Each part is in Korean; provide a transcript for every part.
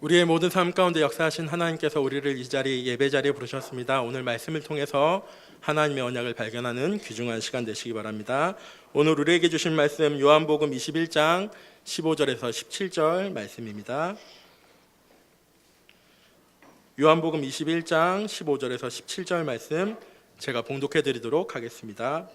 우리의 모든 삶 가운데 역사하신 하나님께서 우리를 이 자리 예배 자리에 부르셨습니다. 오늘 말씀을 통해서 하나님의 언약을 발견하는 귀중한 시간 되시기 바랍니다. 오늘 우리에게 주신 말씀 요한복음 21장 15절에서 17절 말씀입니다. 요한복음 21장 15절에서 17절 말씀 제가 봉독해 드리도록 하겠습니다.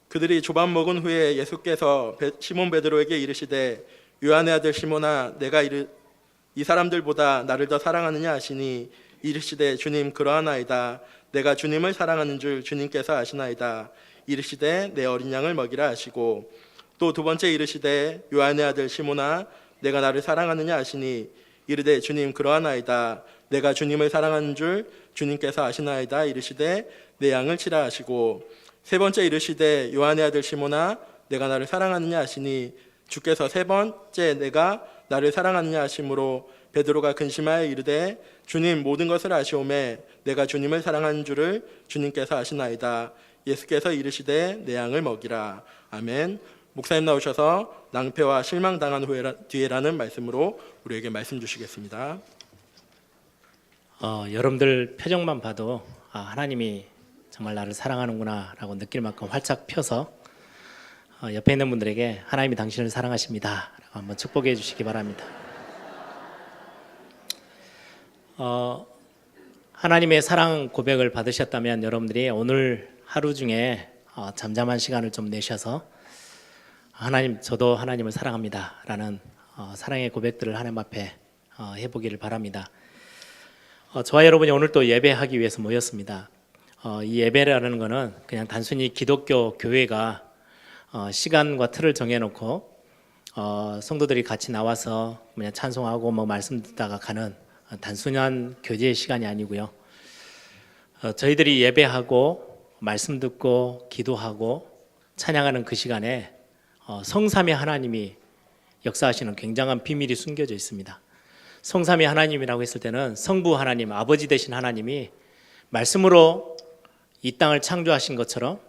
그들이 조밥 먹은 후에 예수께서 시몬 베드로에게 이르시되 요한의 아들 시몬아 내가 이 사람들보다 나를 더 사랑하느냐 하시니 이르시되 주님 그러하나이다. 내가 주님을 사랑하는 줄 주님께서 아시나이다. 이르시되 내 어린 양을 먹이라 하시고 또 두 번째 이르시되 요한의 아들 시몬아 내가 나를 사랑하느냐 하시니 이르되 주님 그러하나이다. 내가 주님을 사랑하는 줄 주님께서 아시나이다. 이르시되 내 양을 치라 하시고 세 번째 이르시되 요한의 아들 시몬아 내가 나를 사랑하느냐 하시니 주께서 세 번째 내가 나를 사랑하느냐 하심으로 베드로가 근심하여 이르되 주님 모든 것을 아시오매 내가 주님을 사랑하는 줄을 주님께서 아시나이다. 예수께서 이르시되 내 양을 먹이라. 아멘. 목사님 나오셔서 낭패와 실망당한 뒤에라는 말씀으로 우리에게 말씀 주시겠습니다. 여러분들 표정만 봐도 하나님이 정말 나를 사랑하는구나 라고 느낄 만큼 활짝 펴서 옆에 있는 분들에게 하나님이 당신을 사랑하십니다 라고 한번 축복해 주시기 바랍니다. 하나님의 사랑 고백을 받으셨다면 여러분들이 오늘 하루 중에 잠잠한 시간을 좀 내셔서 하나님 저도 하나님을 사랑합니다 라는 사랑의 고백들을 하나님 앞에 해보기를 바랍니다. 저와 여러분이 오늘 또 예배하기 위해서 모였습니다. 이 예배라는 것은 그냥 단순히 기독교 교회가 시간과 틀을 정해놓고 성도들이 같이 나와서 그냥 찬송하고 말씀 듣다가 가는 단순한 교제의 시간이 아니고요. 저희들이 예배하고 말씀 듣고 기도하고 찬양하는 그 시간에 성삼위 하나님이 역사하시는 굉장한 비밀이 숨겨져 있습니다. 성삼위 하나님이라고 했을 때는 성부 하나님, 아버지 되신 하나님이 말씀으로 이 땅을 창조하신 것처럼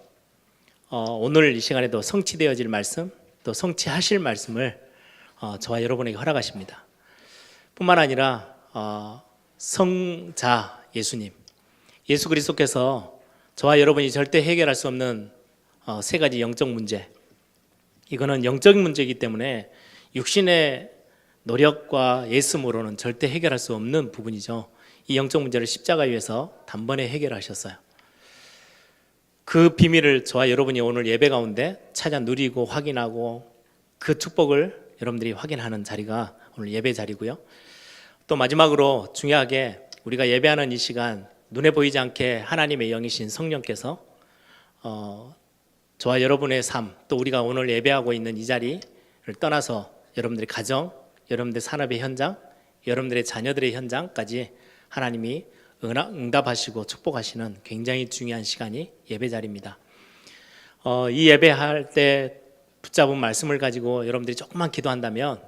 오늘 이 시간에도 성취되어질 말씀 또 성취하실 말씀을 저와 여러분에게 허락하십니다. 뿐만 아니라 성자 예수님, 예수 그리스도께서 저와 여러분이 절대 해결할 수 없는 세 가지 영적 문제, 이거는 영적인 문제이기 때문에 육신의 노력과 예수으로는 절대 해결할 수 없는 부분이죠. 이 영적 문제를 십자가 위에서 단번에 해결하셨어요. 그 비밀을 저와 여러분이 오늘 예배 가운데 찾아 누리고 확인하고 그 축복을 여러분들이 확인하는 자리가 오늘 예배 자리고요. 또 마지막으로 중요하게 우리가 예배하는 이 시간 눈에 보이지 않게 하나님의 영이신 성령께서 저와 여러분의 삶 또 우리가 오늘 예배하고 있는 이 자리를 떠나서 여러분들의 가정, 여러분들의 산업의 현장, 여러분들의 자녀들의 현장까지 하나님이 응답하시고 축복하시는 굉장히 중요한 시간이 예배 자리입니다. 이 예배할 때 붙잡은 말씀을 가지고 여러분들이 조금만 기도한다면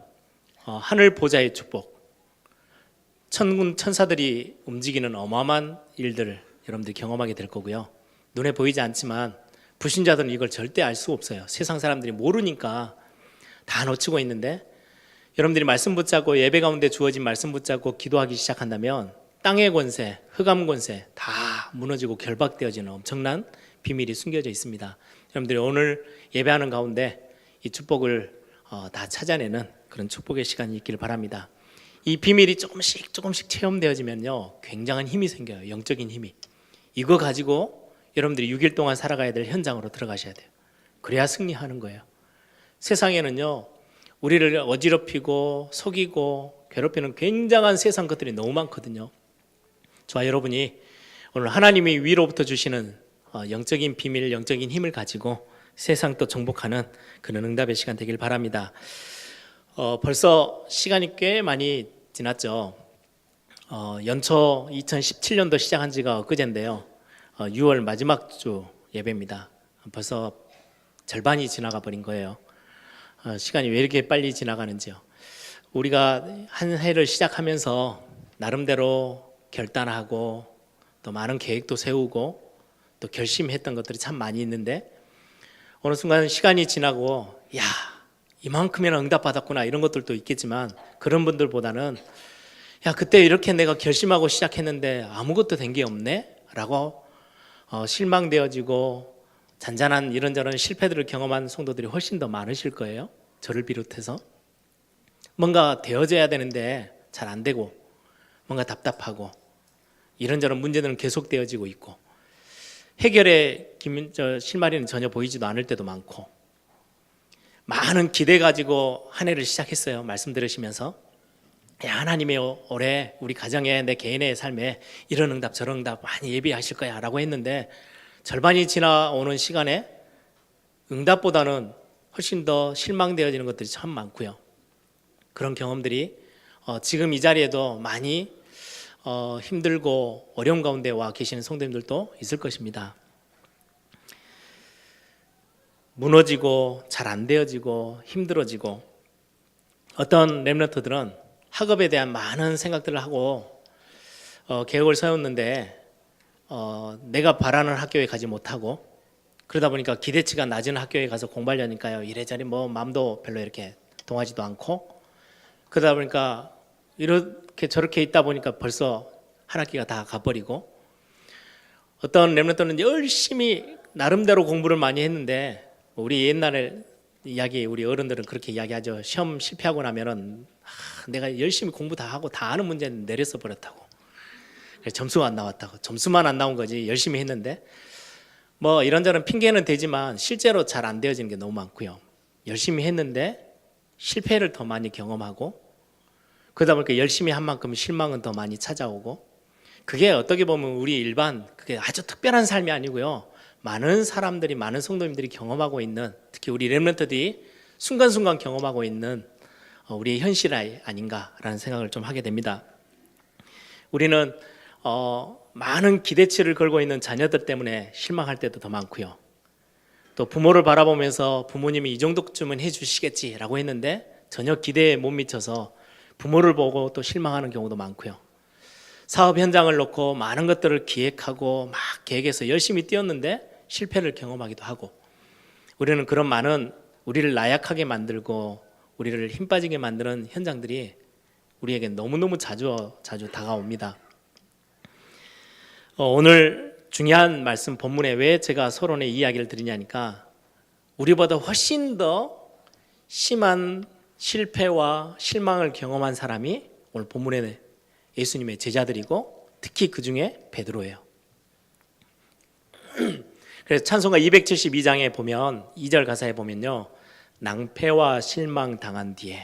하늘 보좌의 축복, 천군 천사들이 움직이는 어마어마한 일들을 여러분들이 경험하게 될 거고요. 눈에 보이지 않지만 불신자들은 이걸 절대 알 수 없어요. 세상 사람들이 모르니까 다 놓치고 있는데 여러분들이 말씀 붙잡고 예배 가운데 주어진 말씀 붙잡고 기도하기 시작한다면 땅의 권세, 흑암 권세 다 무너지고 결박되어지는 엄청난 비밀이 숨겨져 있습니다. 여러분들이 오늘 예배하는 가운데 이 축복을 다 찾아내는 그런 축복의 시간이 있기를 바랍니다. 이 비밀이 조금씩 체험되어지면요 굉장한 힘이 생겨요. 영적인 힘이. 이거 가지고 여러분들이 6일 동안 살아가야 될 현장으로 들어가셔야 돼요. 그래야 승리하는 거예요. 세상에는요 우리를 어지럽히고 속이고 괴롭히는 굉장한 세상 것들이 너무 많거든요. 저와 여러분이 오늘 하나님이 위로부터 주시는 영적인 비밀, 영적인 힘을 가지고 세상 또 정복하는 그런 응답의 시간 되길 바랍니다. 벌써 시간이 꽤 많이 지났죠. 연초 2017년도 시작한 지가 엊그제인데요. 6월 마지막 주 예배입니다. 벌써 절반이 지나가 버린 거예요. 시간이 왜 이렇게 빨리 지나가는지요. 우리가 한 해를 시작하면서 나름대로 결단하고 또 많은 계획도 세우고 또 결심했던 것들이 참 많이 있는데 어느 순간 시간이 지나고 야, 이만큼이나 응답받았구나 이런 것들도 있겠지만 그런 분들보다는 야, 그때 이렇게 내가 결심하고 시작했는데 아무것도 된 게 없네? 라고 실망되어지고 잔잔한 이런저런 실패들을 경험한 성도들이 훨씬 더 많으실 거예요. 저를 비롯해서. 뭔가 되어져야 되는데 잘 안 되고 뭔가 답답하고 이런저런 문제들은 계속 되어지고 있고 해결의 실마리는 전혀 보이지도 않을 때도 많고 많은 기대 가지고 한 해를 시작했어요. 말씀 들으시면서 야, 하나님의 올해 우리 가정에 내 개인의 삶에 이런 응답 저런 응답 많이 예비하실 거야 라고 했는데 절반이 지나오는 시간에 응답보다는 훨씬 더 실망되어지는 것들이 참 많고요. 그런 경험들이 지금 이 자리에도 많이 힘들고 어려운 가운데 와 계시는 성도님들도 있을 것입니다. 무너지고 잘 안 되어지고 힘들어지고 어떤 렘넌트들은 학업에 대한 많은 생각들을 하고 계획을 세웠는데 내가 바라는 학교에 가지 못하고 그러다 보니까 기대치가 낮은 학교에 가서 공부하려니까요 이래저래 뭐 마음도 별로 이렇게 동하지도 않고 그러다 보니까 이렇게 저렇게 있다 보니까 벌써 한 학기가 다 가버리고 어떤 렘넌트는 열심히 나름대로 공부를 많이 했는데 우리 옛날에 이야기 우리 어른들은 그렇게 이야기하죠. 시험 실패하고 나면은 내가 열심히 공부 다 하고 다 아는 문제는 내렸어 버렸다고. 점수가 안 나왔다고. 점수만 안 나온 거지 열심히 했는데 뭐 이런저런 핑계는 되지만 실제로 잘 안 되어지는 게 너무 많고요. 열심히 했는데 실패를 더 많이 경험하고 그러다 보니까 열심히 한 만큼 실망은 더 많이 찾아오고 그게 어떻게 보면 우리 일반 그게 아주 특별한 삶이 아니고요. 많은 사람들이 많은 성도님들이 경험하고 있는 특히 우리 렘넌트들이 순간순간 경험하고 있는 우리의 현실 아닌가라는 생각을 좀 하게 됩니다. 우리는 많은 기대치를 걸고 있는 자녀들 때문에 실망할 때도 더 많고요. 또 부모를 바라보면서 부모님이 이 정도쯤은 해주시겠지라고 했는데 전혀 기대에 못 미쳐서 부모를 보고 또 실망하는 경우도 많고요. 사업 현장을 놓고 많은 것들을 기획하고 막 계획해서 열심히 뛰었는데 실패를 경험하기도 하고 우리는 그런 많은 우리를 나약하게 만들고 우리를 힘 빠지게 만드는 현장들이 우리에게 너무너무 자주 다가옵니다. 오늘 중요한 말씀 본문에 왜 제가 서론에 이야기를 드리냐니까 우리보다 훨씬 더 심한 실패와 실망을 경험한 사람이 오늘 본문에 예수님의 제자들이고 특히 그 중에 베드로예요. 그래서 찬송가 272장에 보면 2절 가사에 보면요 낭패와 실망 당한 뒤에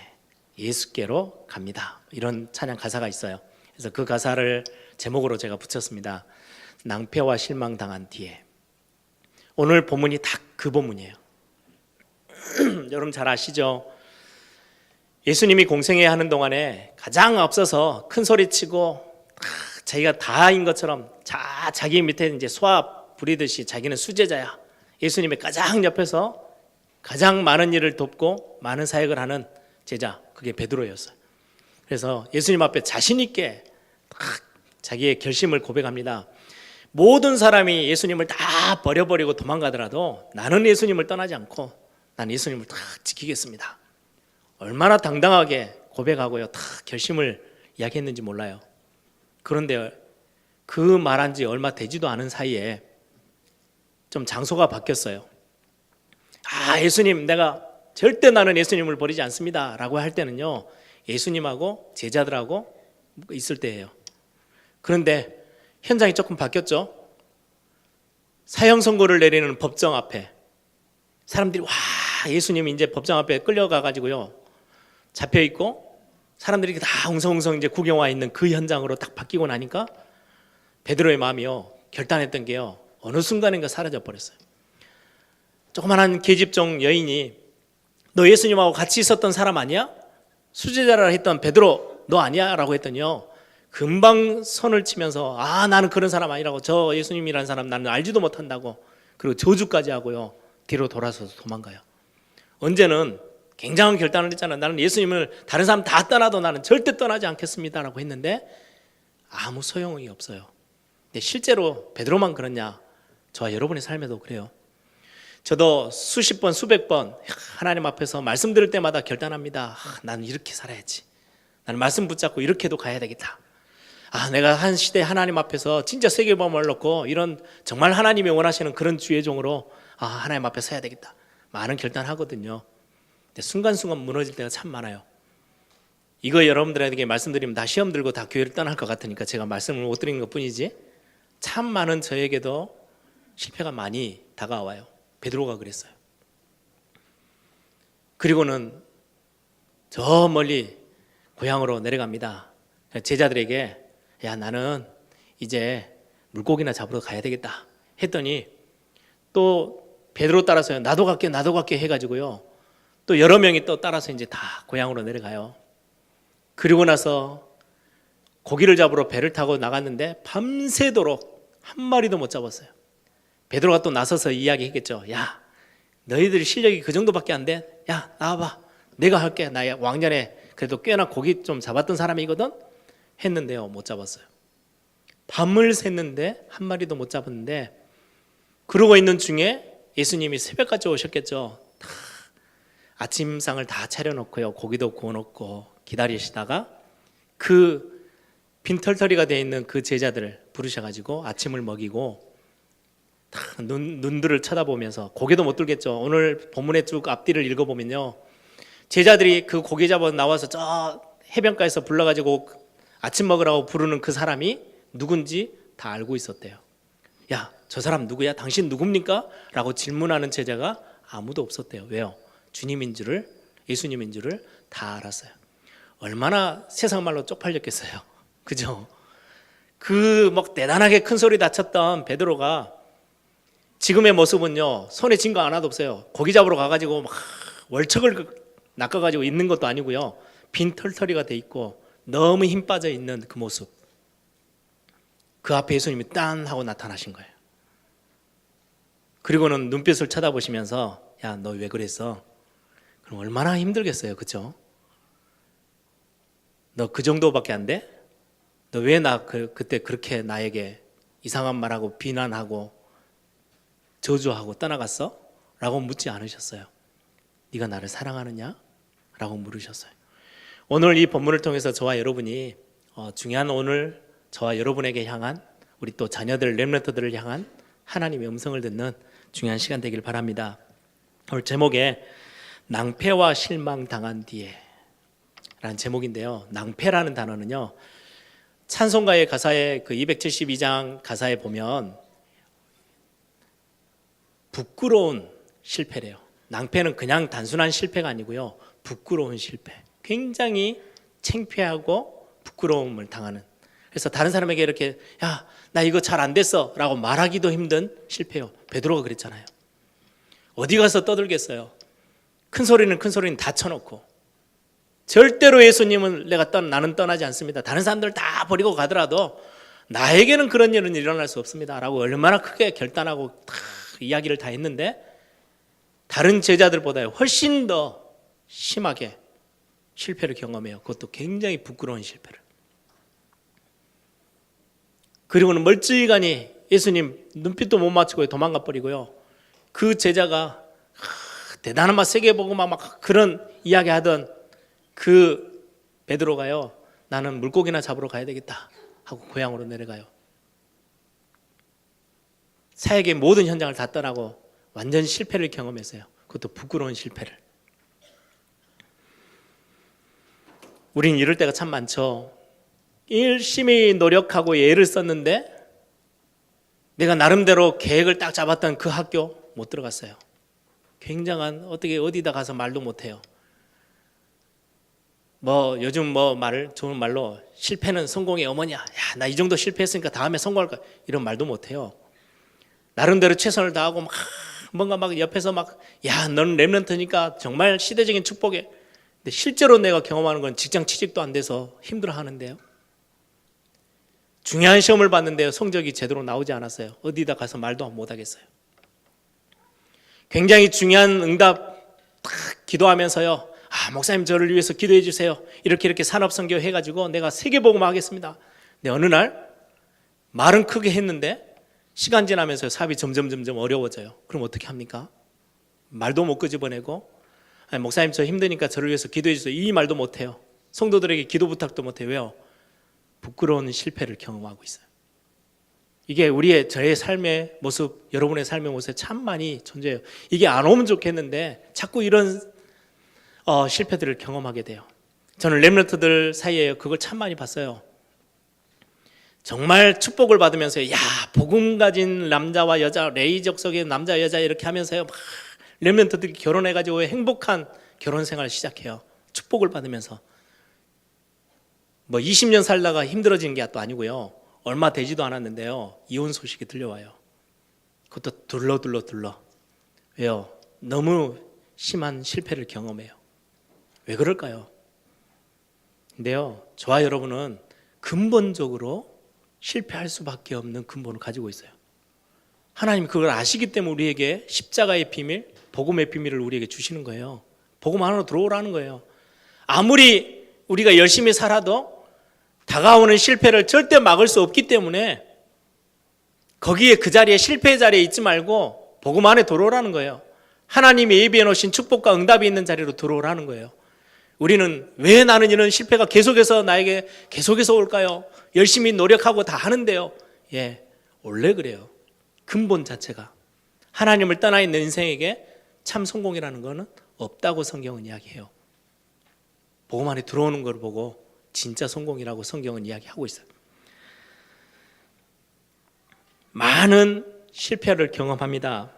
예수께로 갑니다 이런 찬양 가사가 있어요. 그래서 그 가사를 제목으로 제가 붙였습니다. 낭패와 실망 당한 뒤에. 오늘 본문이 딱 그 본문이에요. 여러분 잘 아시죠? 예수님이 공생애 하는 동안에 가장 앞서서 큰 소리치고 자기가 다인 것처럼 자기 밑에 이제 소아 부리듯이 자기는 수제자야. 예수님의 가장 옆에서 가장 많은 일을 돕고 많은 사역을 하는 제자 그게 베드로였어요. 그래서 예수님 앞에 자신 있게 자기의 결심을 고백합니다. 모든 사람이 예수님을 다 버려버리고 도망가더라도 나는 예수님을 떠나지 않고 난 예수님을 다 지키겠습니다. 얼마나 당당하게 고백하고요. 다 결심을 이야기했는지 몰라요. 그런데 그 말한 지 얼마 되지도 않은 사이에 좀 장소가 바뀌었어요. 예수님 내가 절대 나는 예수님을 버리지 않습니다 라고 할 때는요 예수님하고 제자들하고 있을 때예요. 그런데 현장이 조금 바뀌었죠. 사형 선고를 내리는 법정 앞에 사람들이 예수님이 이제 법정 앞에 끌려가 가지고요 잡혀 있고 사람들이 다 웅성웅성 이제 구경 와 있는 그 현장으로 딱 바뀌고 나니까 베드로의 마음이요 결단했던 게요 어느 순간인가 사라져 버렸어요. 조그만한 계집종 여인이 너 예수님하고 같이 있었던 사람 아니야? 수제자라 했던 베드로 너 아니야? 라고 했더니요 금방 선을 치면서 나는 그런 사람 아니라고 저 예수님이라는 사람 나는 알지도 못한다고 그리고 저주까지 하고요 뒤로 돌아서서 도망가요. 언제는 굉장한 결단을 했잖아요. 나는 예수님을 다른 사람 다 떠나도 나는 절대 떠나지 않겠습니다 라고 했는데 아무 소용이 없어요. 근데 실제로 베드로만 그렇냐? 저와 여러분의 삶에도 그래요. 저도 수십 번, 수백 번 하나님 앞에서 말씀 들을 때마다 결단합니다. 나는 이렇게 살아야지. 나는 말씀 붙잡고 이렇게도 가야 되겠다. 내가 한 시대 하나님 앞에서 진짜 세계보험을 넣고 이런 정말 하나님이 원하시는 그런 주의 종으로 하나님 앞에 서야 되겠다. 많은 결단하거든요. 근데 순간순간 무너질 때가 참 많아요. 이거 여러분들에게 말씀드리면 다 시험 들고 다 교회를 떠날 것 같으니까 제가 말씀을 못 드리는 것뿐이지 참 많은 저에게도 실패가 많이 다가와요. 베드로가 그랬어요. 그리고는 저 멀리 고향으로 내려갑니다. 제자들에게 야 나는 이제 물고기나 잡으러 가야 되겠다 했더니 또 베드로 따라서요. 나도 갈게 해가지고요. 또 여러 명이 또 따라서 이제 다 고향으로 내려가요. 그리고 나서 고기를 잡으러 배를 타고 나갔는데 밤새도록 한 마리도 못 잡았어요. 베드로가 또 나서서 이야기했겠죠. 야 너희들 실력이 그 정도밖에 안 돼? 야 나와봐. 내가 할게. 나 왕년에 그래도 꽤나 고기 좀 잡았던 사람이거든? 했는데요. 못 잡았어요. 밤을 샜는데 한 마리도 못 잡았는데 그러고 있는 중에 예수님이 새벽까지 오셨겠죠. 아침상을 다 차려놓고요. 고기도 구워놓고 기다리시다가 그 빈털터리가 되어 있는 그 제자들을 부르셔가지고 아침을 먹이고 눈들을 쳐다보면서 고개도 못 들겠죠. 오늘 본문의 쭉 앞뒤를 읽어보면요. 제자들이 그 고기 잡아 나와서 저 해변가에서 불러가지고 아침 먹으라고 부르는 그 사람이 누군지 다 알고 있었대요. 야, 저 사람 누구야? 당신 누굽니까? 라고 질문하는 제자가 아무도 없었대요. 왜요? 주님인 줄을, 예수님인 줄을 다 알았어요. 얼마나 세상 말로 쪽팔렸겠어요. 그죠? 그 막 대단하게 큰 소리 다쳤던 베드로가 지금의 모습은요, 손에 쥔 거 하나도 없어요. 고기 잡으러 가가지고 막 월척을 낚아가지고 있는 것도 아니고요. 빈 털터리가 돼 있고 너무 힘 빠져 있는 그 모습. 그 앞에 예수님이 딴 하고 나타나신 거예요. 그리고는 눈빛을 쳐다보시면서 야, 너 왜 그랬어? 그럼 얼마나 힘들겠어요. 그죠? 너 그 정도밖에 안 돼? 너 왜 그때 그렇게 나에게 이상한 말하고 비난하고 저주하고 떠나갔어? 라고 묻지 않으셨어요. 네가 나를 사랑하느냐? 라고 물으셨어요. 오늘 이 본문을 통해서 저와 여러분이 중요한 오늘 저와 여러분에게 향한 우리 또 자녀들 렘넌트들을 향한 하나님의 음성을 듣는 중요한 시간 되길 바랍니다. 오늘 제목에 낭패와 실망 당한 뒤에 라는 제목인데요. 낭패라는 단어는요. 찬송가의 가사에 그 272장 가사에 보면 부끄러운 실패래요. 낭패는 그냥 단순한 실패가 아니고요. 부끄러운 실패. 굉장히 창피하고 부끄러움을 당하는. 그래서 다른 사람에게 이렇게 야, 나 이거 잘 안 됐어 라고 말하기도 힘든 실패요. 베드로가 그랬잖아요. 어디 가서 떠들겠어요. 큰 소리는 다 쳐놓고 절대로 예수님은 나는 떠나지 않습니다. 다른 사람들 다 버리고 가더라도 나에게는 그런 일은 일어날 수 없습니다 라고 얼마나 크게 결단하고 다 이야기를 다 했는데 다른 제자들보다 훨씬 더 심하게 실패를 경험해요. 그것도 굉장히 부끄러운 실패를. 그리고는 멀찌감치 예수님 눈빛도 못 맞추고 도망가 버리고요. 그 제자가 대단한 말 세게 보고 막 그런 이야기하던 그 베드로가요. 나는 물고기나 잡으러 가야 되겠다 하고 고향으로 내려가요. 사역의 모든 현장을 다 떠나고 완전 실패를 경험했어요. 그것도 부끄러운 실패를. 우린 이럴 때가 참 많죠. 열심히 노력하고 애를 썼는데 내가 나름대로 계획을 딱 잡았던 그 학교 못 들어갔어요. 굉장한 어디다 가서 말도 못해요. 요즘 좋은 말로 실패는 성공의 어머니야. 야, 나 이 정도 실패했으니까 다음에 성공할 거야. 이런 말도 못해요. 나름대로 최선을 다하고 뭔가 옆에서 야, 넌 렘넌트니까 정말 시대적인 축복에. 근데 실제로 내가 경험하는 건 직장 취직도 안 돼서 힘들어 하는데요. 중요한 시험을 봤는데요. 성적이 제대로 나오지 않았어요. 어디다 가서 말도 못 하겠어요. 굉장히 중요한 응답 기도하면서요. 목사님 저를 위해서 기도해 주세요. 이렇게 산업선교 해가지고 내가 세계복음 하겠습니다. 근데 어느 날 말은 크게 했는데 시간 지나면서 사업이 점점 어려워져요. 그럼 어떻게 합니까? 말도 못 끄집어내고, 아니, 목사님 저 힘드니까 저를 위해서 기도해 주세요, 이 말도 못해요. 성도들에게 기도 부탁도 못해요. 왜요? 부끄러운 실패를 경험하고 있어요. 이게 저의 삶의 모습, 여러분의 삶의 모습에 참 많이 존재해요. 이게 안 오면 좋겠는데 자꾸 이런 실패들을 경험하게 돼요. 저는 렘넌트들 사이에 그걸 참 많이 봤어요. 정말 축복을 받으면서 야, 복음 가진 남자와 여자, 레이적 속의 남자 여자 이렇게 하면서요, 막 렘넌트들이 결혼해가지고 행복한 결혼 생활을 시작해요. 축복을 받으면서. 뭐 20년 살다가 힘들어지는 게 또 아니고요, 얼마 되지도 않았는데요, 이혼 소식이 들려와요. 그것도 둘러. 왜요? 너무 심한 실패를 경험해요. 왜 그럴까요? 근데요, 저와 여러분은 근본적으로 실패할 수밖에 없는 근본을 가지고 있어요. 하나님 그걸 아시기 때문에 우리에게 십자가의 비밀, 복음의 비밀을 우리에게 주시는 거예요. 복음 안으로 들어오라는 거예요. 아무리 우리가 열심히 살아도 다가오는 실패를 절대 막을 수 없기 때문에 거기에 그 자리에 실패의 자리에 있지 말고 복음 안에 들어오라는 거예요. 하나님이 예비해 놓으신 축복과 응답이 있는 자리로 들어오라는 거예요. 우리는 왜 나는 이런 실패가 계속해서 나에게 계속해서 올까요? 열심히 노력하고 다 하는데요. 예, 원래 그래요. 근본 자체가 하나님을 떠나 있는 인생에게 참 성공이라는 것은 없다고 성경은 이야기해요. 복음 안에 들어오는 걸 보고 진짜 성공이라고 성경은 이야기하고 있어요. 많은 실패를 경험합니다.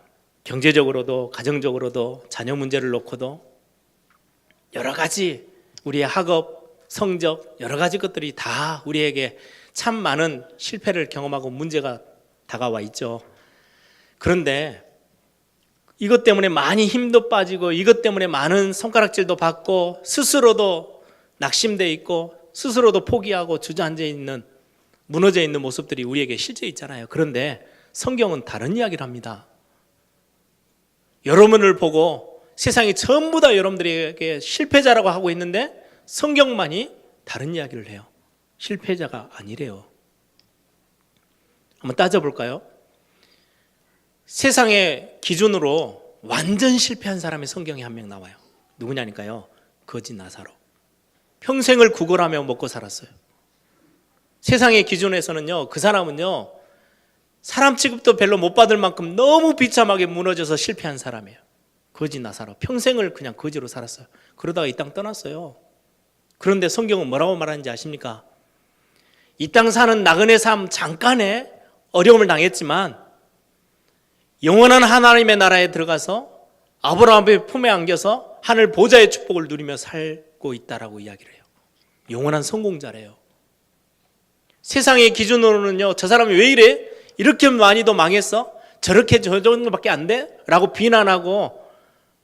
경제적으로도 가정적으로도 자녀 문제를 놓고도 여러 가지 우리의 학업, 성적 여러 가지 것들이 다 우리에게 참 많은 실패를 경험하고 문제가 다가와 있죠. 그런데 이것 때문에 많이 힘도 빠지고 이것 때문에 많은 손가락질도 받고 스스로도 낙심되어 있고 스스로도 포기하고 주저앉아 있는, 무너져 있는 모습들이 우리에게 실제 있잖아요. 그런데 성경은 다른 이야기를 합니다. 여러분을 보고 세상이 전부 다 여러분들에게 실패자라고 하고 있는데 성경만이 다른 이야기를 해요. 실패자가 아니래요. 한번 따져볼까요? 세상의 기준으로 완전 실패한 사람의 성경에 한 명 나와요. 누구냐니까요? 거지 나사로. 평생을 구걸하며 먹고 살았어요. 세상의 기준에서는요, 그 사람은요, 사람 취급도 별로 못 받을 만큼 너무 비참하게 무너져서 실패한 사람이에요. 거지 나사로. 평생을 그냥 거지로 살았어요. 그러다가 이 땅 떠났어요. 그런데 성경은 뭐라고 말하는지 아십니까? 이 땅 사는 나그네 삶 잠깐의 어려움을 당했지만 영원한 하나님의 나라에 들어가서 아브라함의 품에 안겨서 하늘 보좌의 축복을 누리며 살고 있다라고 이야기를 해요. 영원한 성공자래요. 세상의 기준으로는요, 저 사람이 왜 이래? 이렇게 많이도 망했어? 저렇게 저 정도밖에 안 돼? 라고 비난하고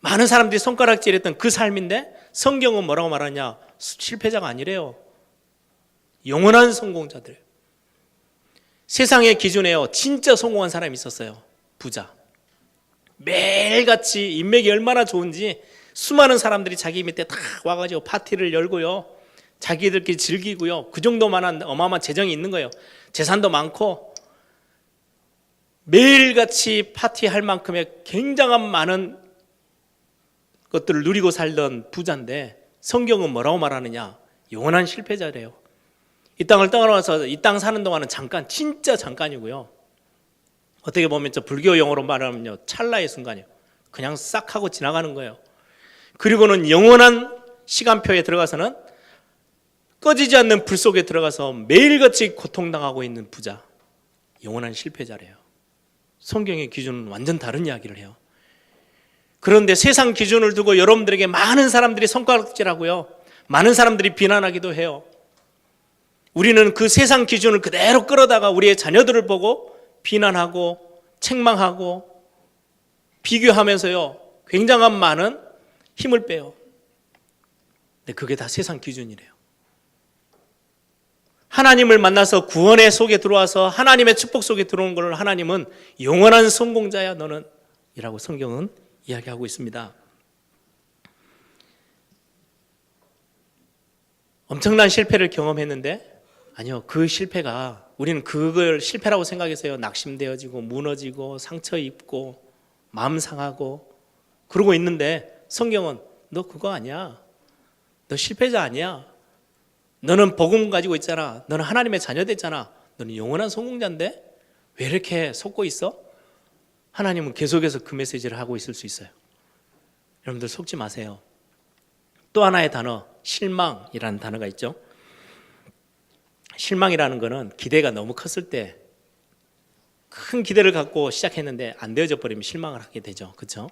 많은 사람들이 손가락질했던 그 삶인데 성경은 뭐라고 말하냐? 실패자가 아니래요. 영원한 성공자들. 세상의 기준에요, 진짜 성공한 사람이 있었어요. 부자. 매일같이 인맥이 얼마나 좋은지 수많은 사람들이 자기 밑에 다 와가지고 파티를 열고요, 자기들끼리 즐기고요, 그 정도만한 어마어마한 재정이 있는 거예요. 재산도 많고 매일같이 파티할 만큼의 굉장한 많은 것들을 누리고 살던 부자인데 성경은 뭐라고 말하느냐? 영원한 실패자래요. 이 땅을 떠나서 이 땅 사는 동안은 잠깐, 진짜 잠깐이고요, 어떻게 보면 저 불교 용어로 말하면요, 찰나의 순간이에요. 그냥 싹 하고 지나가는 거예요. 그리고는 영원한 시간표에 들어가서는 꺼지지 않는 불 속에 들어가서 매일같이 고통당하고 있는 부자, 영원한 실패자래요. 성경의 기준은 완전 다른 이야기를 해요. 그런데 세상 기준을 두고 여러분들에게 많은 사람들이 손가락질하고요, 많은 사람들이 비난하기도 해요. 우리는 그 세상 기준을 그대로 끌어다가 우리의 자녀들을 보고 비난하고 책망하고 비교하면서요, 굉장한 많은 힘을 빼요. 근데 그게 다 세상 기준이래요. 하나님을 만나서 구원의 속에 들어와서 하나님의 축복 속에 들어온 걸 하나님은 영원한 성공자야 너는 이라고 성경은 이야기하고 있습니다. 엄청난 실패를 경험했는데 아니요, 그 실패가, 우리는 그걸 실패라고 생각해서요, 낙심되어지고 무너지고 상처 입고 마음 상하고 그러고 있는데 성경은 너 그거 아니야. 너 실패자 아니야. 너는 복음 가지고 있잖아. 너는 하나님의 자녀 됐잖아. 너는 영원한 성공자인데 왜 이렇게 속고 있어? 하나님은 계속해서 그 메시지를 하고 있을 수 있어요. 여러분들 속지 마세요. 또 하나의 단어, 실망이라는 단어가 있죠. 실망이라는 거는 기대가 너무 컸을 때 큰 기대를 갖고 시작했는데 안 되어져 버리면 실망을 하게 되죠. 그렇죠?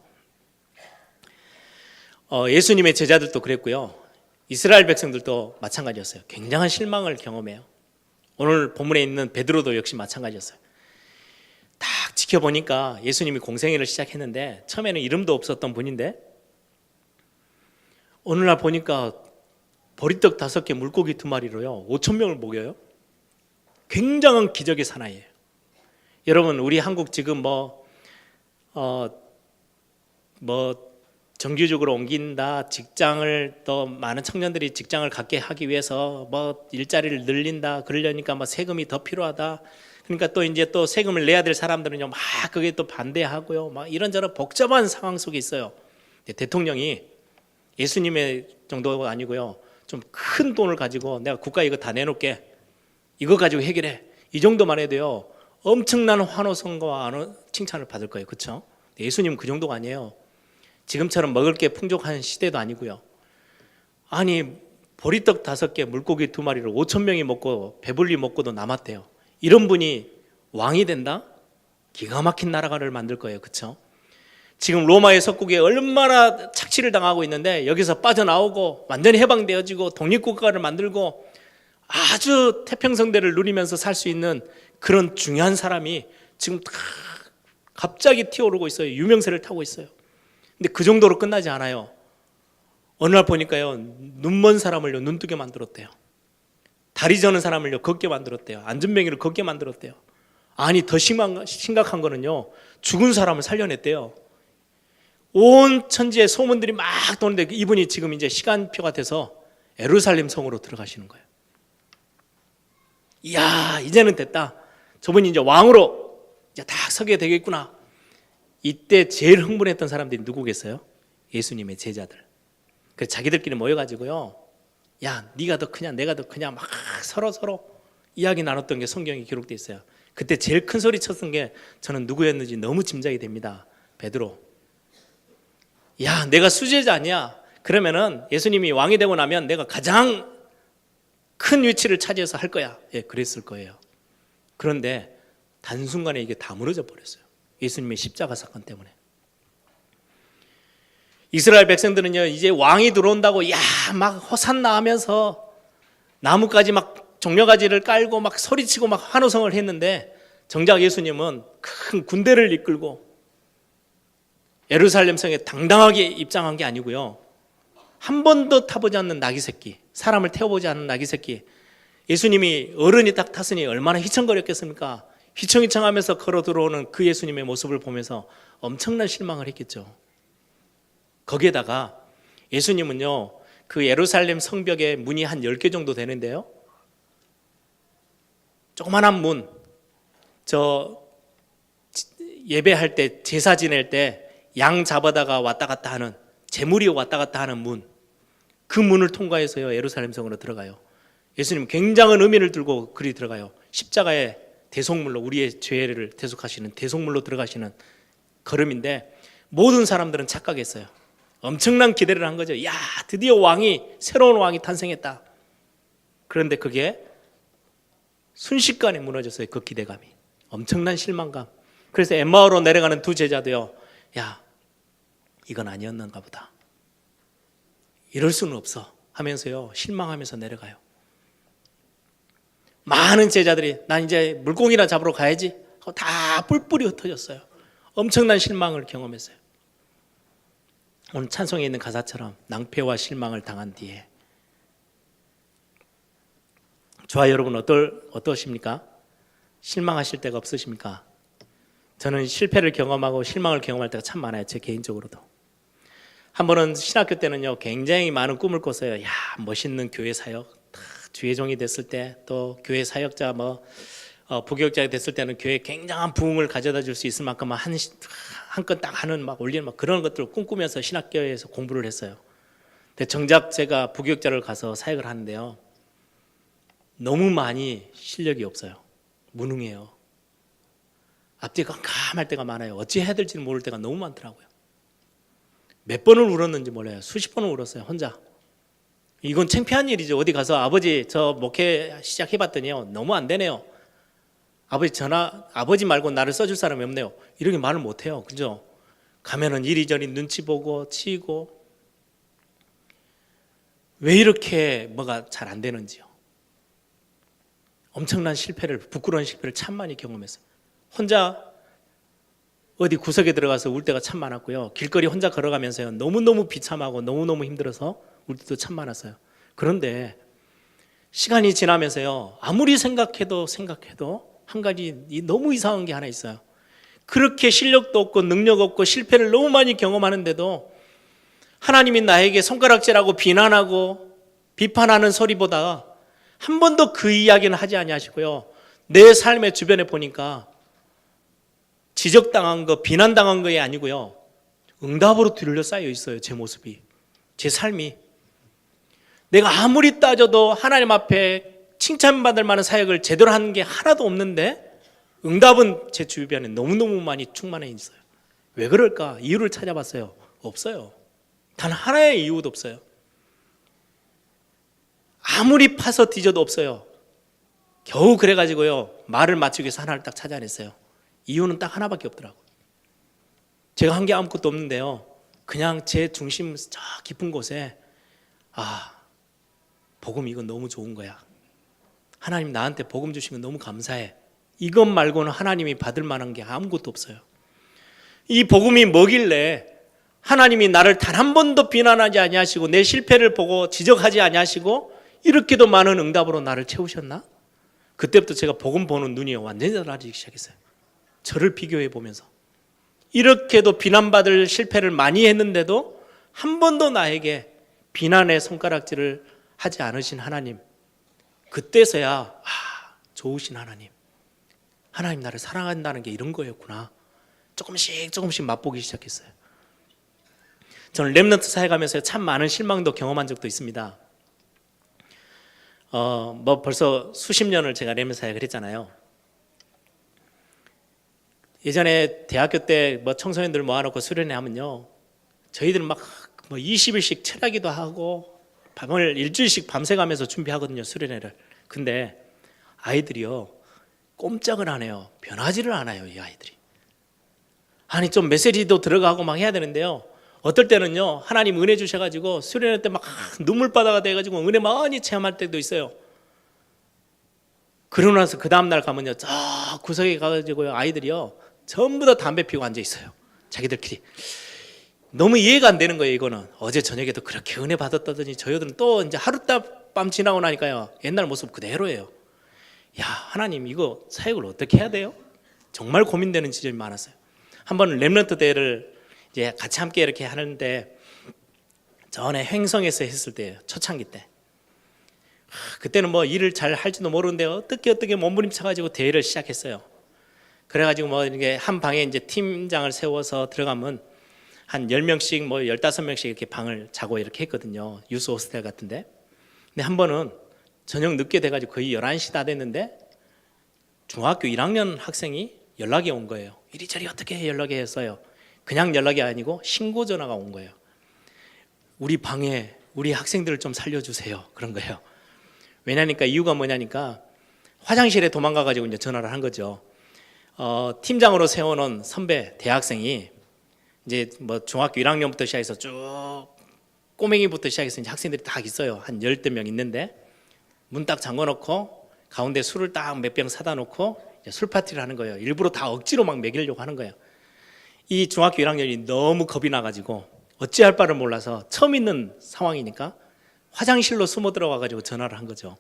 예수님의 제자들도 그랬고요. 이스라엘 백성들도 마찬가지였어요. 굉장한 실망을 경험해요. 오늘 본문에 있는 베드로도 역시 마찬가지였어요. 딱 지켜보니까 예수님이 공생애를 시작했는데 처음에는 이름도 없었던 분인데 어느 날 보니까 보리떡 5개 물고기 2마리로요 5,000명을 먹여요. 굉장한 기적의 사나이예요. 여러분 우리 한국 지금 정규직으로 옮긴다, 직장을 더 많은 청년들이 직장을 갖게 하기 위해서 일자리를 늘린다, 그러려니까 세금이 더 필요하다. 그러니까 또 이제 또 세금을 내야 될 사람들은요 막 그게 또 반대하고요, 막 이런저런 복잡한 상황 속에 있어요. 대통령이 예수님의 정도가 아니고요, 좀 큰 돈을 가지고 내가 국가 이거 다 내놓게, 이거 가지고 해결해, 이 정도만 해도요 엄청난 환호성과 칭찬을 받을 거예요. 그렇죠? 예수님은 그 정도가 아니에요. 지금처럼 먹을 게 풍족한 시대도 아니고요. 아니 보리떡 5개 물고기 2마리를 5,000명이 먹고 배불리 먹고도 남았대요. 이런 분이 왕이 된다? 기가 막힌 나라를 만들 거예요. 그렇죠? 지금 로마의 석국에 얼마나 착취를 당하고 있는데 여기서 빠져나오고 완전히 해방되어지고 독립국가를 만들고 아주 태평성대를 누리면서 살 수 있는 그런 중요한 사람이 지금 갑자기 튀어오르고 있어요. 유명세를 타고 있어요. 근데 그 정도로 끝나지 않아요. 어느 날 보니까요 눈먼 사람을요 눈뜨게 만들었대요. 다리 저는 사람을요 걷게 만들었대요. 안전뱅이를 걷게 만들었대요. 아니 더 심각한 거는요 죽은 사람을 살려냈대요. 온 천지에 소문들이 막 도는데 이분이 지금 이제 시간표가 돼서 예루살렘 성으로 들어가시는 거예요. 이야 이제는 됐다. 저분이 이제 왕으로 이제 딱 서게 되겠구나. 이때 제일 흥분했던 사람들이 누구겠어요? 예수님의 제자들. 그래서 자기들끼리 모여가지고요, 야 네가 더 크냐 내가 더 크냐 막 서로 이야기 나눴던 게 성경에 기록되어 있어요. 그때 제일 큰 소리 쳤던 게 저는 누구였는지 너무 짐작이 됩니다. 베드로. 야 내가 수제자 아니야? 그러면은 예수님이 왕이 되고 나면 내가 가장 큰 위치를 차지해서 할 거야. 예, 그랬을 거예요. 그런데 단순간에 이게 다 무너져 버렸어요. 예수님의 십자가 사건 때문에. 이스라엘 백성들은요 이제 왕이 들어온다고 야 막 호산나 하면서 나뭇가지 막 종려가지를 깔고 막 소리치고 막 환호성을 했는데 정작 예수님은 큰 군대를 이끌고 예루살렘 성에 당당하게 입장한 게 아니고요, 한 번도 타보지 않는 나귀 새끼, 사람을 태워보지 않는 나귀 새끼, 예수님이 어른이 딱 탔으니 얼마나 휘청거렸겠습니까? 휘청휘청하면서 걸어 들어오는 그 예수님의 모습을 보면서 엄청난 실망을 했겠죠. 거기에다가 예수님은요 그 예루살렘 성벽에 문이 한 10개 정도 되는데요, 조그만한 문, 저 예배할 때 제사 지낼 때 양 잡아다가 왔다 갔다 하는, 재물이 왔다 갔다 하는 문, 그 문을 통과해서요 예루살렘 성으로 들어가요. 예수님 굉장한 의미를 들고 그리 들어가요. 십자가의 대속물로 우리의 죄를 대속하시는 대속물로 들어가시는 걸음인데 모든 사람들은 착각했어요. 엄청난 기대를 한 거죠. 야 드디어 새로운 왕이 탄생했다. 그런데 그게 순식간에 무너졌어요. 그 기대감이 엄청난 실망감. 그래서 엠마오로 내려가는 두 제자도요, 야 이건 아니었는가 보다, 이럴 수는 없어 하면서요 실망하면서 내려가요. 많은 제자들이 난 이제 물고기나 잡으러 가야지 하고 다 뿔뿔이 흩어졌어요. 엄청난 실망을 경험했어요. 오늘 찬송에 있는 가사처럼 낭패와 실망을 당한 뒤에. 저와 여러분 어떠십니까? 실망하실 때가 없으십니까? 저는 실패를 경험하고 실망을 경험할 때가 참 많아요. 제 개인적으로도. 한 번은 신학교 때는요 굉장히 많은 꿈을 꿨어요. 멋있는 교회 사역, 주의 종이 됐을 때, 또 교회 사역자 부교육자가 됐을 때는 교회에 굉장한 부흥을 가져다 줄 수 있을 만큼 한 건 딱 하는 막 올리는 막 그런 것들을 꿈꾸면서 신학교에서 공부를 했어요. 근데 정작 제가 부교육자를 가서 사역을 하는데요, 너무 많이 실력이 없어요. 무능해요. 앞뒤가 깜깜할 때가 많아요. 어찌 해야 될지는 모를 때가 너무 많더라고요. 몇 번을 울었는지 몰라요. 수십 번을 울었어요, 혼자. 이건 창피한 일이죠. 어디 가서 아버지 저 목회 시작해봤더니요, 너무 안 되네요. 아버지 말고 나를 써줄 사람이 없네요. 이렇게 말을 못해요. 그죠? 가면은 이리저리 눈치 보고 치이고, 왜 이렇게 뭐가 잘 안 되는지요. 엄청난 실패를, 부끄러운 실패를 참 많이 경험했어요. 혼자 어디 구석에 들어가서 울 때가 참 많았고요. 길거리 혼자 걸어가면서요, 너무너무 비참하고 너무너무 힘들어서 울 때도 참 많았어요. 그런데 시간이 지나면서요, 아무리 생각해도 한 가지 너무 이상한 게 하나 있어요. 그렇게 실력도 없고 능력 없고 실패를 너무 많이 경험하는데도 하나님이 나에게 손가락질하고 비난하고 비판하는 소리보다 한 번도 그 이야기는 하지 아니하시고요, 내 삶의 주변에 보니까 지적당한 거, 비난당한 거에 아니고요, 응답으로 둘러싸여 있어요. 제 모습이, 제 삶이. 내가 아무리 따져도 하나님 앞에 칭찬받을 만한 사역을 제대로 하는 게 하나도 없는데 응답은 제 주변에 너무너무 많이 충만해 있어요. 왜 그럴까? 이유를 찾아봤어요. 없어요. 단 하나의 이유도 없어요. 아무리 파서 뒤져도 없어요. 겨우 그래가지고요, 말을 맞추기 위해서 하나를 딱 찾아냈어요. 이유는 딱 하나밖에 없더라고요. 제가 한 게 아무것도 없는데요, 그냥 제 중심 저 깊은 곳에 복음 이거 너무 좋은 거야. 하나님 나한테 복음 주신 거 너무 감사해. 이것 말고는 하나님이 받을 만한 게 아무것도 없어요. 이 복음이 뭐길래 하나님이 나를 단 한 번도 비난하지 아니하시고 내 실패를 보고 지적하지 아니하시고 이렇게도 많은 응답으로 나를 채우셨나? 그때부터 제가 복음 보는 눈이 완전히 달라지기 시작했어요. 저를 비교해 보면서 이렇게도 비난받을 실패를 많이 했는데도 한 번도 나에게 비난의 손가락질을 하지 않으신 하나님, 그때서야 좋으신 하나님, 하나님 나를 사랑한다는 게 이런 거였구나, 조금씩 맛보기 시작했어요. 저는 렘넌트 사역하면서 참 많은 실망도 경험한 적도 있습니다. 벌써 수십 년을 제가 렘넌트 사역을 했잖아요. 예전에 대학교 때 청소년들 모아놓고 수련회 하면요, 저희들은 막 20일씩 철야기도 하고 밤을 일주일씩 밤새가면서 준비하거든요, 수련회를. 근데 아이들이요, 꼼짝을 안 해요. 변하지를 않아요, 이 아이들이. 아니 좀 메시지도 들어가고 막 해야 되는데요, 어떨 때는요, 하나님 은혜 주셔가지고 수련회 때 막 눈물바다가 돼가지고 은혜 많이 체험할 때도 있어요. 그러고 나서 그 다음날 가면요, 저 구석에 가가지고요, 아이들이요 전부 다 담배 피우고 앉아 있어요. 자기들끼리. 너무 이해가 안 되는 거예요. 이거는 어제 저녁에도 그렇게 은혜 받았다더니 저희들은 또 이제 하룻밤 지나고 나니까요, 옛날 모습 그대로예요. 야, 하나님 이거 사역을 어떻게 해야 돼요? 정말 고민되는 지점이 많았어요. 한 번은 렘넌트 대회를 이제 같이 함께 이렇게 하는데, 전에 횡성에서 했을 때예요. 초창기 때. 그때는 일을 잘 할지도 모르는데 어떻게 몸부림쳐가지고 대회를 시작했어요. 그래가지고 이게 한 방에 이제 팀장을 세워서 들어가면 한 10명씩 15명씩 이렇게 방을 자고 이렇게 했거든요. 유스 호스텔 같은데. 근데 한 번은 저녁 늦게 돼가지고 거의 11시 다 됐는데 중학교 1학년 학생이 연락이 온 거예요. 이리저리 어떻게 연락이 했어요. 그냥 연락이 아니고 신고 전화가 온 거예요. 우리 방에 우리 학생들을 좀 살려주세요. 그런 거예요. 왜냐니까, 이유가 뭐냐니까, 화장실에 도망가가지고 이제 전화를 한 거죠. 팀장으로 세워놓은 선배 대학생이 이제 중학교 1학년부터 시작해서 쭉 꼬맹이부터 시작해서 이제 학생들이 딱 있어요. 한 10대 명 있는데 문 딱 잠궈놓고 가운데 술을 딱 몇 병 사다 놓고 술 파티를 하는 거예요. 일부러 다 억지로 막 먹이려고 하는 거예요. 이 중학교 1학년이 너무 겁이 나가지고 어찌할 바를 몰라서 처음 있는 상황이니까 화장실로 숨어 들어가가지고 전화를 한 거죠.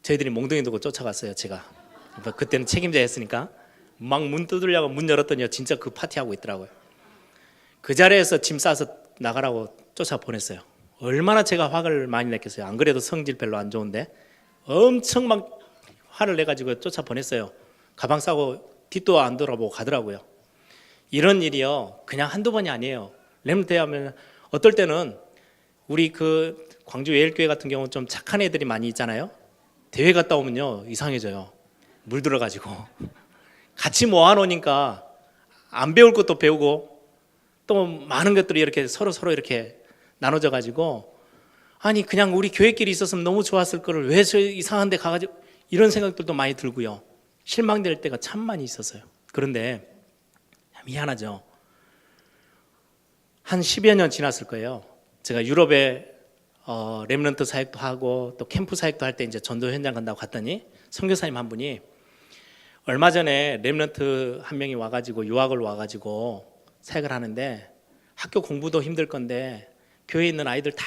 저희들이 몽둥이 들고 쫓아갔어요. 제가 그때는 책임자였으니까 막 문 두드려고 문 열었더니 진짜 그 파티하고 있더라고요. 그 자리에서 짐 싸서 나가라고 쫓아 보냈어요. 얼마나 제가 화를 많이 냈겠어요. 안 그래도 성질 별로 안 좋은데 엄청 막 화를 내가지고 쫓아 보냈어요. 가방 싸고 뒷도 안 돌아보고 가더라고요. 이런 일이요 그냥 한두 번이 아니에요. 렘넌트 하면 어떨 때는 우리 그 광주 예일교회 같은 경우는 좀 착한 애들이 많이 있잖아요. 대회 갔다 오면요 이상해져요. 물들어가지고 같이 모아놓으니까 안 배울 것도 배우고 또 많은 것들이 이렇게 서로 이렇게 나눠져 가지고 아니 그냥 우리 교회끼리 있었으면 너무 좋았을 거를 왜 저 이상한 데 가가지고 이런 생각들도 많이 들고요. 실망될 때가 참 많이 있었어요. 그런데 미안하죠. 한 10여 년 지났을 거예요. 제가 유럽에 렘넌트 사역도 하고 또 캠프 사역도 할 때 이제 전도 현장 간다고 갔더니 선교사님 한 분이 얼마 전에 렘넌트 한 명이 와가지고 유학을 와가지고 사역을 하는데 학교 공부도 힘들 건데 교회에 있는 아이들 다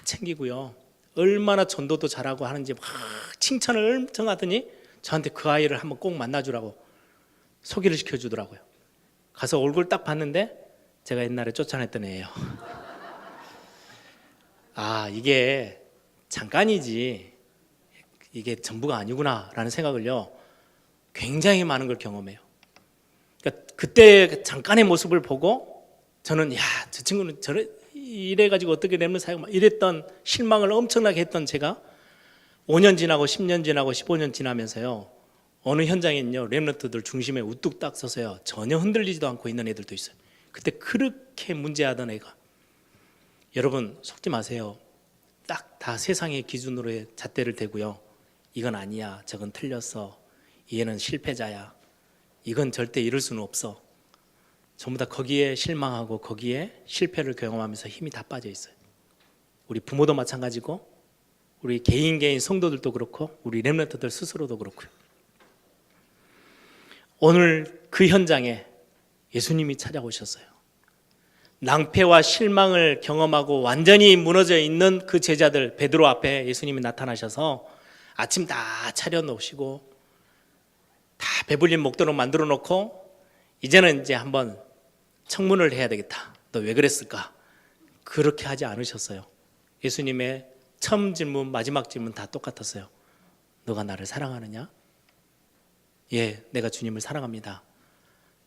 챙기고요. 얼마나 전도도 잘하고 하는지 막 칭찬을 엄청 하더니 저한테 그 아이를 한번 꼭 만나주라고 소개를 시켜주더라고요. 가서 얼굴 딱 봤는데 제가 옛날에 쫓아냈던 애예요. 아 이게 잠깐이지 이게 전부가 아니구나 라는 생각을요 굉장히 많은 걸 경험해요. 그러니까 그때 잠깐의 모습을 보고 저는 야 저 친구는 저래 이래가지고 어떻게 렘넌트 사역 막 이랬던 실망을 엄청나게 했던 제가 5년 지나고 10년 지나고 15년 지나면서요 어느 현장에는요 렘넌트들 중심에 우뚝 딱 서서요 전혀 흔들리지도 않고 있는 애들도 있어요. 그때 그렇게 문제하던 애가 여러분 속지 마세요. 딱 다 세상의 기준으로의 잣대를 대고요 이건 아니야 저건 틀렸어 얘는 실패자야 이건 절대 이룰 수는 없어 전부 다 거기에 실망하고 거기에 실패를 경험하면서 힘이 다 빠져 있어요. 우리 부모도 마찬가지고 우리 개인 성도들도 그렇고 우리 렘넌트들 스스로도 그렇고요. 오늘 그 현장에 예수님이 찾아오셨어요. 낭패와 실망을 경험하고 완전히 무너져 있는 그 제자들 베드로 앞에 예수님이 나타나셔서 아침 다 차려놓으시고 다 배불린 먹도록 만들어 놓고 이제는 이제 한번 청문을 해야 되겠다. 너 왜 그랬을까? 그렇게 하지 않으셨어요. 예수님의 처음 질문 마지막 질문 다 똑같았어요. 너가 나를 사랑하느냐? 예, 내가 주님을 사랑합니다.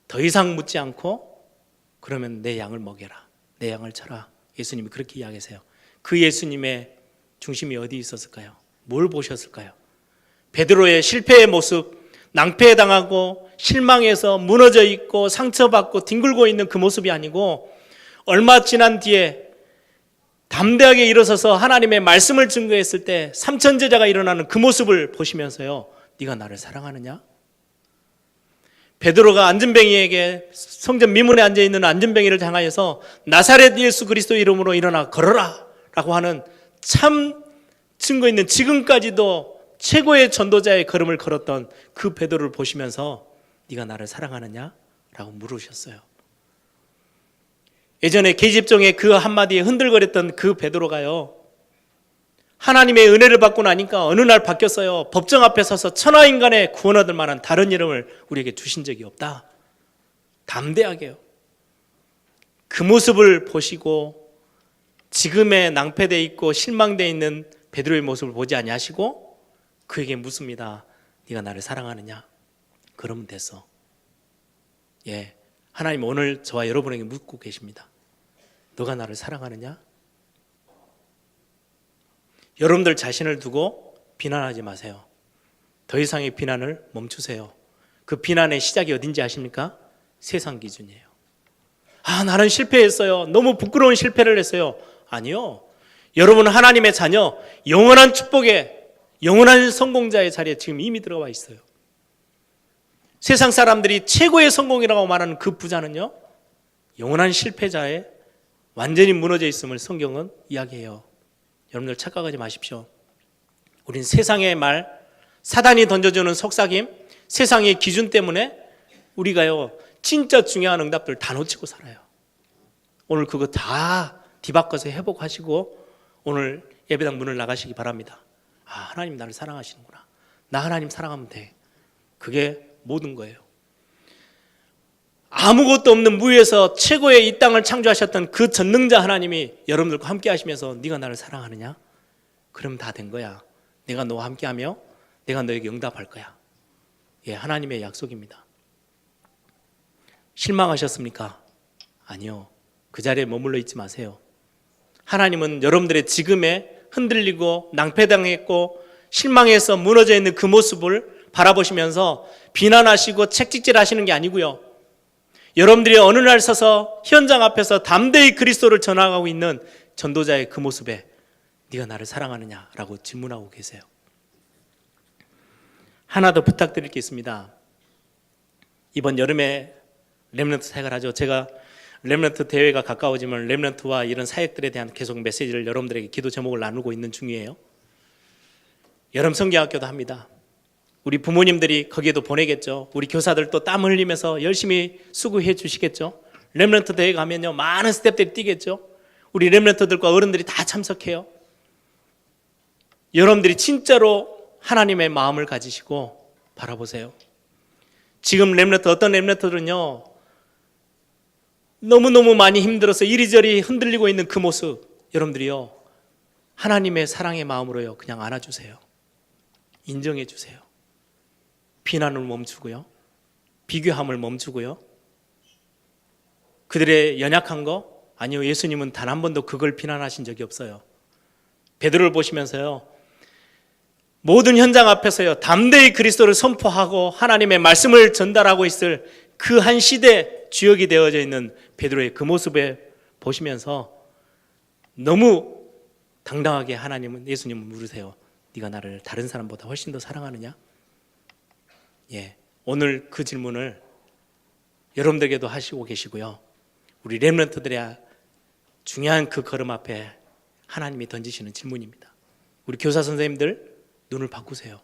더 이상 묻지 않고 그러면 내 양을 먹여라. 내 양을 쳐라. 예수님이 그렇게 이야기하세요. 그 예수님의 중심이 어디 있었을까요? 뭘 보셨을까요? 베드로의 실패의 모습, 낭패당하고 실망해서 무너져 있고 상처받고 뒹굴고 있는 그 모습이 아니고 얼마 지난 뒤에 담대하게 일어서서 하나님의 말씀을 증거했을 때 삼천제자가 일어나는 그 모습을 보시면서요 네가 나를 사랑하느냐? 베드로가 안전뱅이에게 성전 미문에 앉아있는 안전뱅이를 향하여서 나사렛 예수 그리스도 이름으로 일어나 걸어라 라고 하는 참 증거 있는 지금까지도 최고의 전도자의 걸음을 걸었던 그 베드로를 보시면서 네가 나를 사랑하느냐? 라고 물으셨어요. 예전에 계집종의 그 한마디에 흔들거렸던 그 베드로가요 하나님의 은혜를 받고 나니까 어느 날 바뀌었어요. 법정 앞에 서서 천하인간의 구원 얻을 만한 다른 이름을 우리에게 주신 적이 없다. 담대하게요. 그 모습을 보시고 지금의 낭패되어 있고 실망되어 있는 베드로의 모습을 보지 아니하시고 그에게 묻습니다. 네가 나를 사랑하느냐? 그러면 됐어. 예, 하나님 오늘 저와 여러분에게 묻고 계십니다. 너가 나를 사랑하느냐? 여러분들 자신을 두고 비난하지 마세요. 더 이상의 비난을 멈추세요. 그 비난의 시작이 어딘지 아십니까? 세상 기준이에요. 아, 나는 실패했어요. 너무 부끄러운 실패를 했어요. 아니요. 여러분은 하나님의 자녀, 영원한 축복에 영원한 성공자의 자리에 지금 이미 들어와 있어요. 세상 사람들이 최고의 성공이라고 말하는 그 부자는요 영원한 실패자의 완전히 무너져 있음을 성경은 이야기해요. 여러분들 착각하지 마십시오. 우린 세상의 말, 사단이 던져주는 속삭임, 세상의 기준 때문에 우리가요 진짜 중요한 응답들 다 놓치고 살아요. 오늘 그거 다 뒤바꿔서 회복하시고 오늘 예배당 문을 나가시기 바랍니다. 아, 하나님 나를 사랑하시는구나. 나 하나님 사랑하면 돼. 그게 모든 거예요. 아무것도 없는 무에서 최고의 이 땅을 창조하셨던 그 전능자 하나님이 여러분들과 함께 하시면서 네가 나를 사랑하느냐? 그럼 다 된 거야. 내가 너와 함께하며 내가 너에게 응답할 거야. 예, 하나님의 약속입니다. 실망하셨습니까? 아니요. 그 자리에 머물러 있지 마세요. 하나님은 여러분들의 지금에 흔들리고 낭패당했고 실망해서 무너져 있는 그 모습을 바라보시면서 비난하시고 책찍질하시는 게 아니고요. 여러분들이 어느 날 서서 현장 앞에서 담대히 그리스도를 전하고 있는 전도자의 그 모습에 네가 나를 사랑하느냐라고 질문하고 계세요. 하나 더 부탁드릴 게 있습니다. 이번 여름에 렘넌트 사역을 하죠. 제가 렘넌트 대회가 가까워지면 렘넌트와 이런 사역들에 대한 계속 메시지를 여러분들에게 기도 제목을 나누고 있는 중이에요. 여름 성경학교도 합니다. 우리 부모님들이 거기에도 보내겠죠. 우리 교사들도 땀 흘리면서 열심히 수고해 주시겠죠. 렘넌트 대회 가면요 많은 스태프들이 뛰겠죠. 우리 렘넌트들과 어른들이 다 참석해요. 여러분들이 진짜로 하나님의 마음을 가지시고 바라보세요. 지금 렘넌트, 어떤 렘넌트들은요 너무너무 많이 힘들어서 이리저리 흔들리고 있는 그 모습, 여러분들이요 하나님의 사랑의 마음으로요 그냥 안아주세요. 인정해 주세요. 비난을 멈추고요, 비교함을 멈추고요, 그들의 연약한 거, 아니요, 예수님은 단 한 번도 그걸 비난하신 적이 없어요. 베드로를 보시면서요 모든 현장 앞에서요 담대히 그리스도를 선포하고 하나님의 말씀을 전달하고 있을 그 한 시대 주역이 되어져 있는 베드로의 그 모습에 보시면서 너무 당당하게 예수님을 물으세요. 네가 나를 다른 사람보다 훨씬 더 사랑하느냐? 예, 오늘 그 질문을 여러분들에게도 하시고 계시고요. 우리 렘넌트들의 중요한 그 걸음 앞에 하나님이 던지시는 질문입니다. 우리 교사 선생님들 눈을 바꾸세요.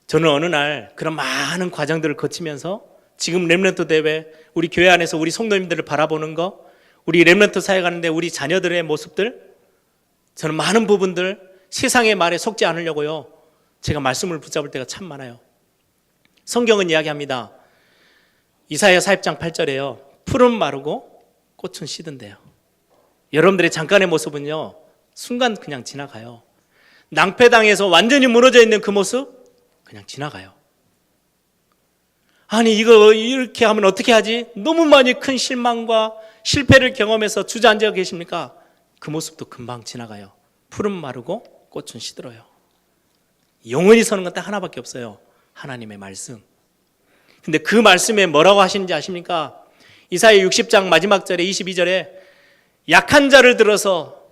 저는 어느 날 그런 많은 과정들을 거치면서 지금 렘넌트 대회, 우리 교회 안에서 우리 성도님들을 바라보는 거, 우리 렘넌트 사역하는데 우리 자녀들의 모습들, 저는 많은 부분들 세상의 말에 속지 않으려고요 제가 말씀을 붙잡을 때가 참 많아요. 성경은 이야기합니다. 이사야 40장 8절에요 풀은 마르고 꽃은 시든대요. 여러분들의 잠깐의 모습은요 순간 그냥 지나가요. 낭패당해서 완전히 무너져 있는 그 모습 그냥 지나가요. 아니 이거 이렇게 하면 어떻게 하지? 너무 많이 큰 실망과 실패를 경험해서 주저앉아 계십니까? 그 모습도 금방 지나가요. 풀은 마르고 꽃은 시들어요. 영원히 서는 건 딱 하나밖에 없어요. 하나님의 말씀. 근데 그 말씀에 뭐라고 하시는지 아십니까? 이사야 60장 마지막 절에 22절에 약한 자를 들어서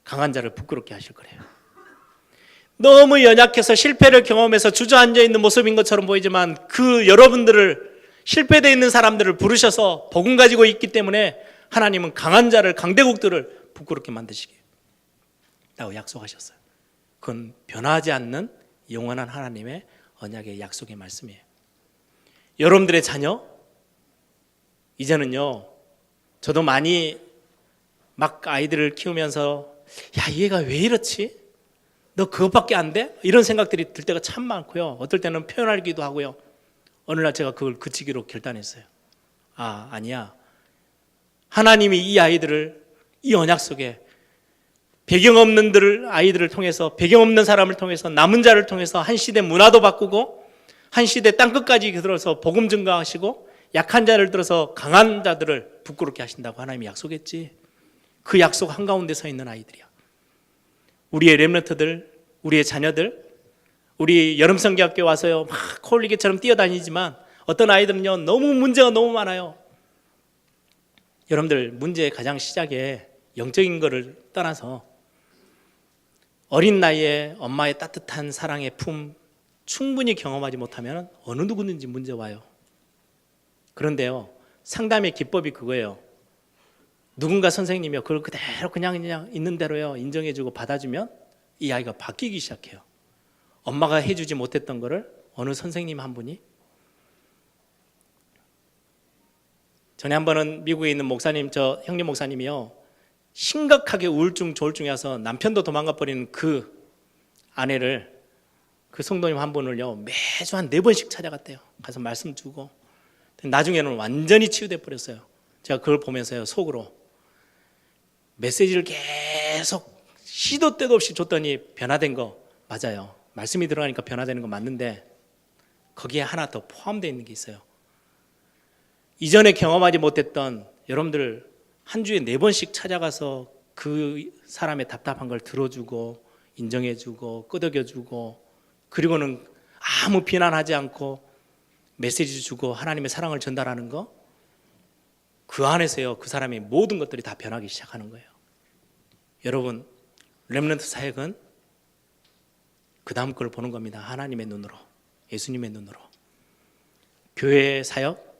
강한 자를 부끄럽게 하실 거래요. 너무 연약해서 실패를 경험해서 주저앉아 있는 모습인 것처럼 보이지만 그 여러분들을 실패되어 있는 사람들을 부르셔서 복음 가지고 있기 때문에 하나님은 강한 자를, 강대국들을 부끄럽게 만드시게 라고 약속하셨어요. 그건 변하지 않는 영원한 하나님의 언약의 약속의 말씀이에요. 여러분들의 자녀, 이제는요 저도 많이 막 아이들을 키우면서 야 얘가 왜 이렇지? 너 그것밖에 안 돼? 이런 생각들이 들 때가 참 많고요. 어떨 때는 표현하기도 하고요. 어느 날 제가 그걸 그치기로 결단했어요. 아니야. 하나님이 이 아이들을 이 언약 속에 배경 없는 아이들을 통해서, 배경 없는 사람을 통해서, 남은 자를 통해서 한 시대 문화도 바꾸고 한 시대 땅끝까지 들어서 복음 증가하시고 약한 자를 들어서 강한 자들을 부끄럽게 하신다고 하나님이 약속했지. 그 약속 한가운데 서 있는 아이들이야. 우리의 렘넌트들, 우리의 자녀들, 우리 여름성경학교에 와서요 막 콜리게처럼 뛰어다니지만 어떤 아이들은요 너무 문제가 너무 많아요. 여러분들 문제의 가장 시작에 영적인 거를 떠나서 어린 나이에 엄마의 따뜻한 사랑의 품 충분히 경험하지 못하면 어느 누구든지 문제 와요. 그런데요 상담의 기법이 그거예요. 누군가 선생님이요 그걸 그대로 그냥 있는 대로요 인정해주고 받아주면 이 아이가 바뀌기 시작해요. 엄마가 해주지 못했던 거를 어느 선생님 한 분이. 전에 한 번은 미국에 있는 목사님, 저 형님 목사님이요 심각하게 우울증 조울증이 와서 남편도 도망가 버리는 그 아내를, 그 성도님 한 분을요 매주 한 4번씩 찾아갔대요. 가서 말씀 주고. 나중에는 완전히 치유돼 버렸어요. 제가 그걸 보면서요 속으로 메시지를 계속 시도 때도 없이 줬더니 변화된 거 맞아요. 말씀이 들어가니까 변화되는 건 맞는데 거기에 하나 더 포함되어 있는 게 있어요. 이전에 경험하지 못했던 여러분들 한 주에 4번씩 찾아가서 그 사람의 답답한 걸 들어주고 인정해주고 끄덕여주고 그리고는 아무 비난하지 않고 메시지 주고 하나님의 사랑을 전달하는 거, 그 안에서요 그 사람의 모든 것들이 다 변하기 시작하는 거예요. 여러분, 렘넌트 사역은 그 다음 걸 보는 겁니다. 하나님의 눈으로, 예수님의 눈으로. 교회 사역,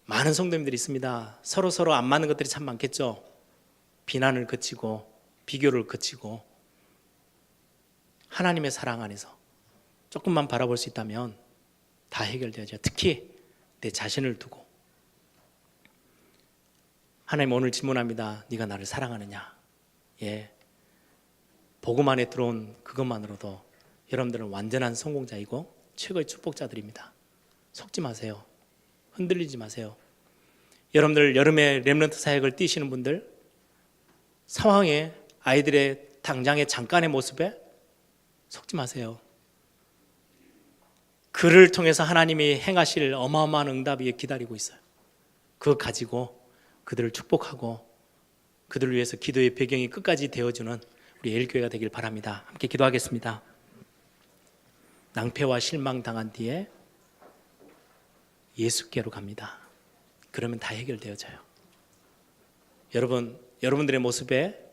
많은 성도님들이 있습니다. 서로 안 맞는 것들이 참 많겠죠. 비난을 그치고 비교를 그치고 하나님의 사랑 안에서 조금만 바라볼 수 있다면 다 해결되어져. 특히 내 자신을 두고. 하나님, 오늘 질문합니다. 네가 나를 사랑하느냐? 예, 복음 안에 들어온 그것만으로도 여러분들은 완전한 성공자이고 최고의 축복자들입니다. 속지 마세요. 흔들리지 마세요. 여러분들 여름에 렘넌트 사역을 뛰시는 분들, 상황에 아이들의 당장의 잠깐의 모습에 속지 마세요. 그를 통해서 하나님이 행하실 어마어마한 응답이 기다리고 있어요. 그거 가지고 그들을 축복하고 그들을 위해서 기도의 배경이 끝까지 되어주는 우리 에일교회가 되길 바랍니다. 함께 기도하겠습니다. 낭패와 실망 당한 뒤에 예수께로 갑니다. 그러면 다 해결되어져요. 여러분들의 모습에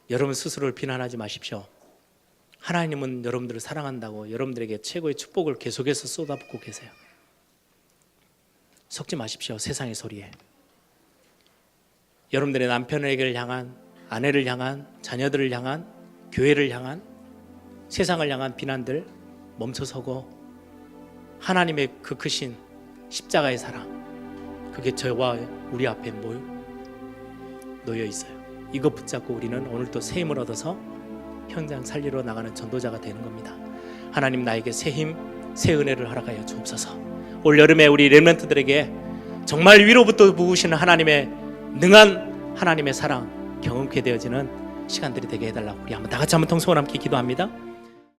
여러분 스스로를 비난하지 마십시오. 하나님은 여러분들을 사랑한다고 여러분들에게 최고의 축복을 계속해서 쏟아붓고 계세요. 속지 마십시오. 세상의 소리에. 여러분들의 남편에게 향한, 아내를 향한, 자녀들을 향한, 교회를 향한, 세상을 향한 비난들 멈춰서고 하나님의 그 크신 십자가의 사랑, 그게 저와 우리 앞에 놓여 있어요. 이거 붙잡고 우리는 오늘 또 새 힘을 얻어서 현장 살리러 나가는 전도자가 되는 겁니다. 하나님, 나에게 새 힘, 새 은혜를 허락하여 주옵소서. 올 여름에 우리 렘넌트들에게 정말 위로부터 부으시는 하나님의 능한 하나님의 사랑 경험케 되어지는 시간들이 되게 해달라고 우리 한번 다 같이 한번 통성을 함께 기도합니다.